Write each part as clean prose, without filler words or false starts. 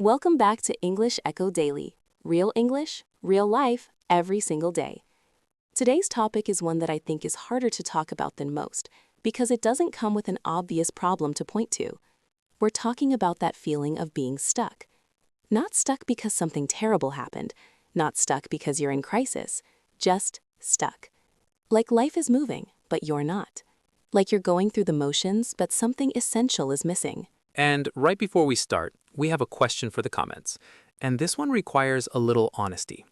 Welcome back to English Echo Daily. Real English, real life, every single day. Today's topic is one that I think is harder to talk about than most because it doesn't come with an obvious problem to point to. We're talking about that feeling of being stuck. Not stuck because something terrible happened, not stuck because you're in crisis, just stuck. Like life is moving, but you're not. Like you're going through the motions, but something essential is missing. And right before we start, we have a question for the comments. And this one requires a little honesty.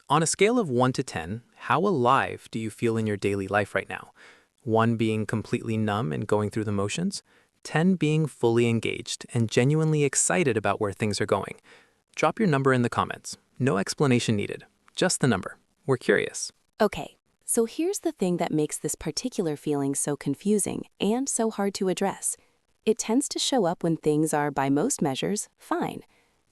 On a scale of 1 to 10, how alive do you feel in your daily life right now? 1 being completely numb and going through the motions, 10 being fully engaged and genuinely excited about where things are going. Drop your number in the comments. No explanation needed, just the number. We're curious. Okay, so here's the thing that makes this particular feeling so confusing and so hard to address. It tends to show up when things are, by most measures, fine.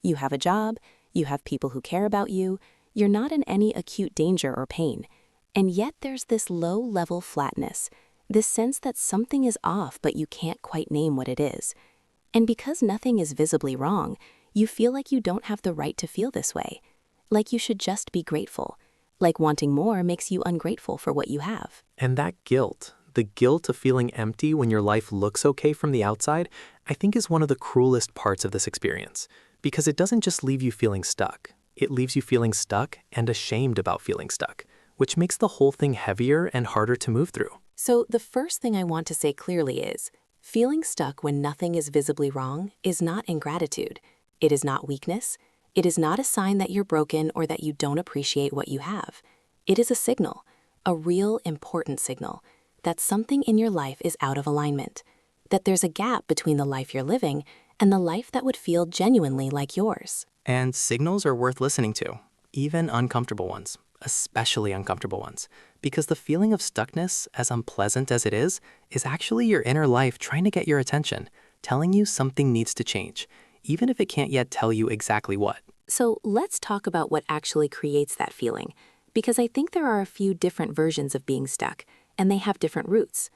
You have a job, you have people who care about you, you're not in any acute danger or pain. And yet there's this low-level flatness, this sense that something is off but you can't quite name what it is. And because nothing is visibly wrong, you feel like you don't have the right to feel this way. Like you should just be grateful. Like wanting more makes you ungrateful for what you have. And that guilt, the guilt of feeling empty when your life looks okay from the outside, I think is one of the cruelest parts of this experience. Because it doesn't just leave you feeling stuck. It leaves you feeling stuck and ashamed about feeling stuck, which makes the whole thing heavier and harder to move through. So the first thing I want to say clearly is, feeling stuck when nothing is visibly wrong is not ingratitude. It is not weakness. It is not a sign that you're broken or that you don't appreciate what you have. It is a signal, a real important signal, that something in your life is out of alignment, that there's a gap between the life you're living and the life that would feel genuinely like yours. And signals are worth listening to, even uncomfortable ones, especially uncomfortable ones, because the feeling of stuckness, as unpleasant as it is actually your inner life trying to get your attention, telling you something needs to change, even if it can't yet tell you exactly what. So let's talk about what actually creates that feeling, because I think there are a few different versions of being stuck, and they have different roots.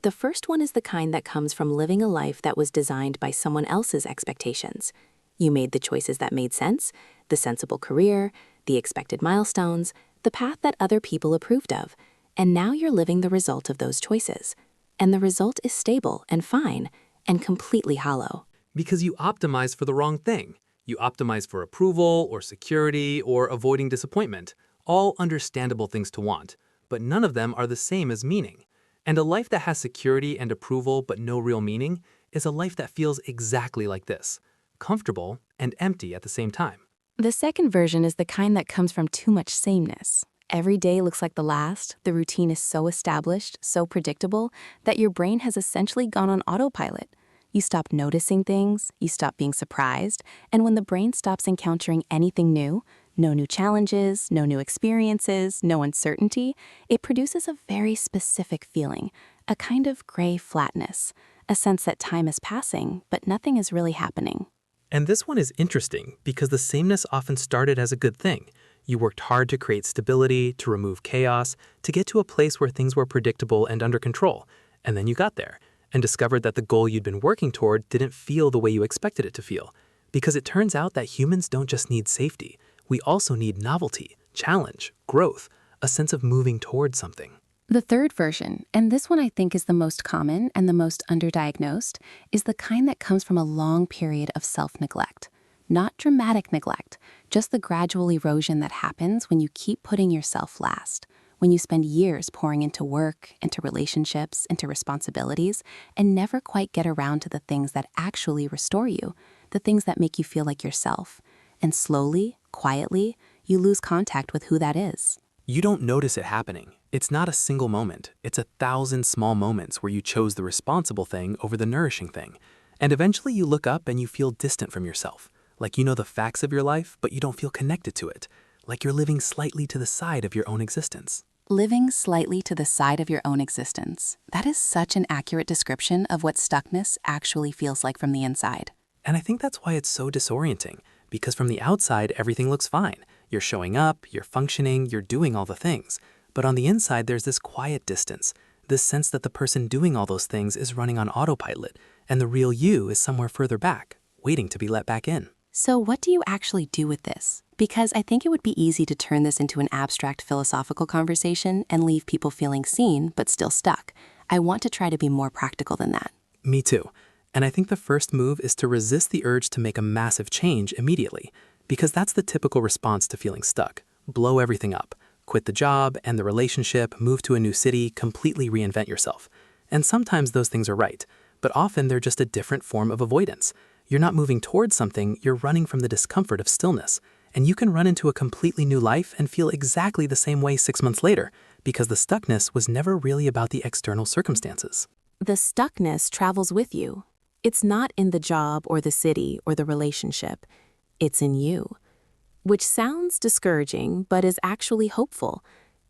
The first one is the kind that comes from living a life that was designed by someone else's expectations. You made the choices that made sense, the sensible career, the expected milestones, the path that other people approved of, and now you're living the result of those choices. And the result is stable and fine and completely hollow. Because you optimize for the wrong thing. You optimize for approval or security or avoiding disappointment. All understandable things to want, but none of them are the same as meaning. And a life that has security and approval but no real meaning is a life that feels exactly like this, comfortable and empty at the same time. The second version is the kind that comes from too much sameness. Every day looks like the last, the routine is so established, so predictable, that your brain has essentially gone on autopilot. You stop noticing things, you stop being surprised, and when the brain stops encountering anything new, no new challenges, no new experiences, no uncertainty, it produces a very specific feeling, a kind of gray flatness, a sense that time is passing, but nothing is really happening. And this one is interesting because the sameness often started as a good thing. You worked hard to create stability, to remove chaos, to get to a place where things were predictable and under control. And then you got there and discovered that the goal you'd been working toward didn't feel the way you expected it to feel. Because it turns out that humans don't just need safety. We also need novelty, challenge, growth, a sense of moving towards something. The third version, and this one I think is the most common and the most underdiagnosed, is the kind that comes from a long period of self-neglect. Not dramatic neglect, just the gradual erosion that happens when you keep putting yourself last, when you spend years pouring into work, into relationships, into responsibilities, and never quite get around to the things that actually restore you, the things that make you feel like yourself. And slowly, quietly, you lose contact with who that is. You don't notice it happening. It's not a single moment. It's 1,000 small moments where you chose the responsible thing over the nourishing thing. And eventually you look up and you feel distant from yourself. Like you know the facts of your life, but you don't feel connected to it. Like you're living slightly to the side of your own existence. Living slightly to the side of your own existence. That is such an accurate description of what stuckness actually feels like from the inside. And I think that's why it's so disorienting. Because from the outside, everything looks fine. You're showing up, you're functioning, you're doing all the things. But on the inside, there's this quiet distance, this sense that the person doing all those things is running on autopilot, and the real you is somewhere further back, waiting to be let back in. So what do you actually do with this? Because I think it would be easy to turn this into an abstract philosophical conversation and leave people feeling seen but still stuck. I want to try to be more practical than that. Me too. And I think the first move is to resist the urge to make a massive change immediately, because that's the typical response to feeling stuck. Blow everything up. Quit the job, end the relationship, move to a new city, completely reinvent yourself. And sometimes those things are right, but often they're just a different form of avoidance. You're not moving towards something, you're running from the discomfort of stillness. And you can run into a completely new life and feel exactly the same way 6 months later, because the stuckness was never really about the external circumstances. The stuckness travels with you. It's not in the job or the city or the relationship. It's in you. Which sounds discouraging, but is actually hopeful.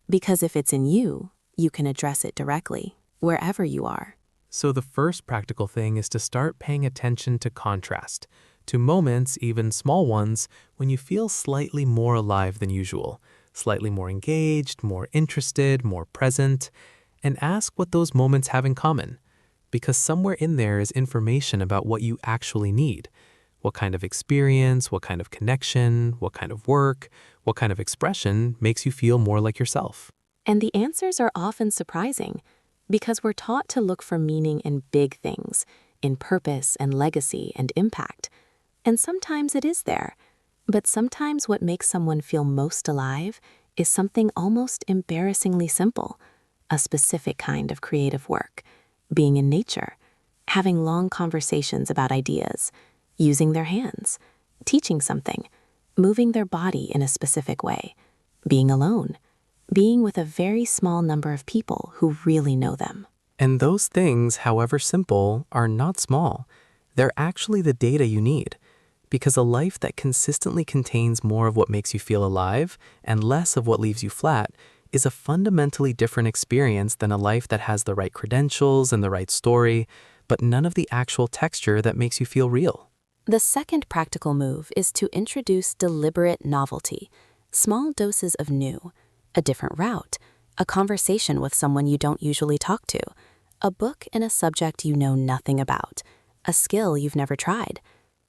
Because if it's in you, you can address it directly, wherever you are. So the first practical thing is to start paying attention to contrast, to moments, even small ones, when you feel slightly more alive than usual, slightly more engaged, more interested, more present, and ask what those moments have in common. Because somewhere in there is information about what you actually need. What kind of experience, what kind of connection, what kind of work, what kind of expression makes you feel more like yourself. And the answers are often surprising, because we're taught to look for meaning in big things, in purpose and legacy and impact. And sometimes it is there. But sometimes what makes someone feel most alive is something almost embarrassingly simple, a specific kind of creative work, being in nature, having long conversations about ideas, using their hands, teaching something, moving their body in a specific way, being alone, being with a very small number of people who really know them. And those things, however simple, are not small. They're actually the data you need. Because a life that consistently contains more of what makes you feel alive and less of what leaves you flat is a fundamentally different experience than a life that has the right credentials and the right story, but none of the actual texture that makes you feel real. The second practical move is to introduce deliberate novelty, small doses of new, a different route, a conversation with someone you don't usually talk to, a book in a subject you know nothing about, a skill you've never tried.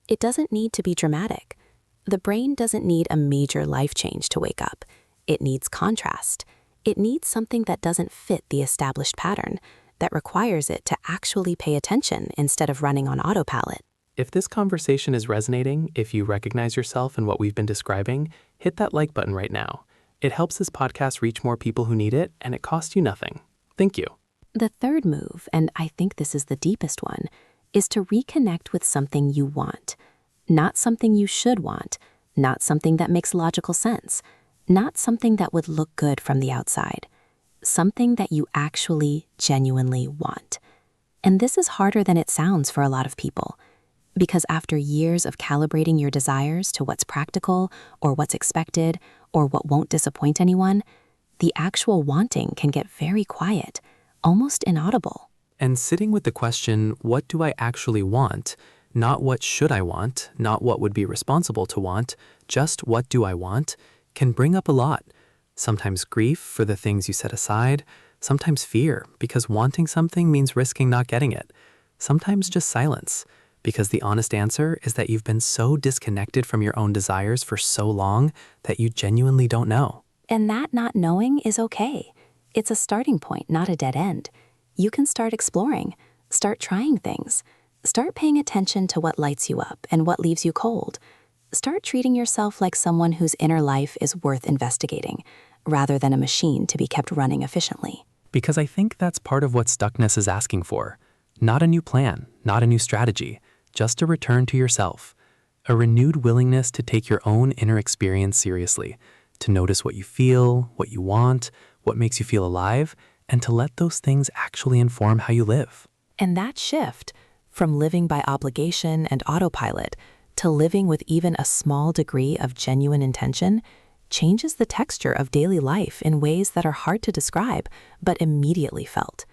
It doesn't need to be dramatic. The brain doesn't need a major life change to wake up. It needs contrast. It needs something that doesn't fit the established pattern, that requires it to actually pay attention instead of running on autopilot. If this conversation is resonating, if you recognize yourself in what we've been describing, hit that like button right now. It helps this podcast reach more people who need it, and it costs you nothing. Thank you. The third move, and I think this is the deepest one, is to reconnect with something you want. Not something you should want, not something that makes logical sense, not something that would look good from the outside. Something that you actually, genuinely want. And this is harder than it sounds for a lot of people. Because after years of calibrating your desires to what's practical, or what's expected, or what won't disappoint anyone, the actual wanting can get very quiet, almost inaudible. And sitting with the question, what do I actually want? Not what should I want, not what would be responsible to want, just what do I want, can bring up a lot. Sometimes grief for the things you set aside, sometimes fear because wanting something means risking not getting it, sometimes just silence because the honest answer is that you've been so disconnected from your own desires for so long that you genuinely don't know. And that not knowing is okay. It's a starting point, not a dead end. You can start exploring, start trying things, start paying attention to what lights you up and what leaves you cold. Start treating yourself like someone whose inner life is worth investigating, rather than a machine to be kept running efficiently. Because I think that's part of what stuckness is asking for. Not a new plan, not a new strategy, just a return to yourself. A renewed willingness to take your own inner experience seriously, to notice what you feel, what you want, what makes you feel alive, and to let those things actually inform how you live. And that shift, from living by obligation and autopilot to living with even a small degree of genuine intention, changes the texture of daily life in ways that are hard to describe, but immediately felt.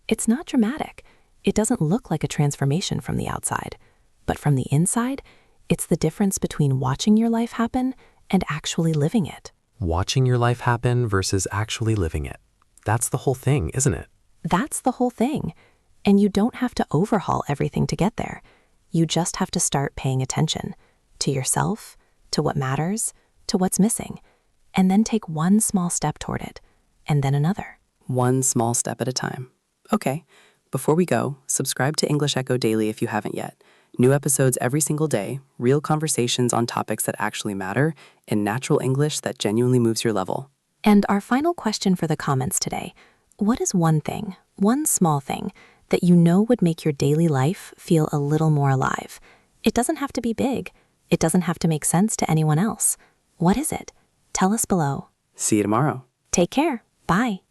It's not dramatic. It doesn't look like a transformation from the outside. But from the inside, it's the difference between watching your life happen and actually living it. Watching your life happen versus actually living it. That's the whole thing, isn't it? That's the whole thing. And you don't have to overhaul everything to get there. You just have to start paying attention. to yourself, to what matters, to what's missing, and then take one small step toward it, and then another. One small step at a time. Okay, before we go, subscribe to English Echo Daily if you haven't yet. New episodes every single day, real conversations on topics that actually matter, in natural English that genuinely moves your level. And our final question for the comments today: what is one thing, one small thing, that you know would make your daily life feel a little more alive? It doesn't have to be big. It doesn't have to make sense to anyone else. What is it? Tell us below. See you tomorrow. Take care. Bye.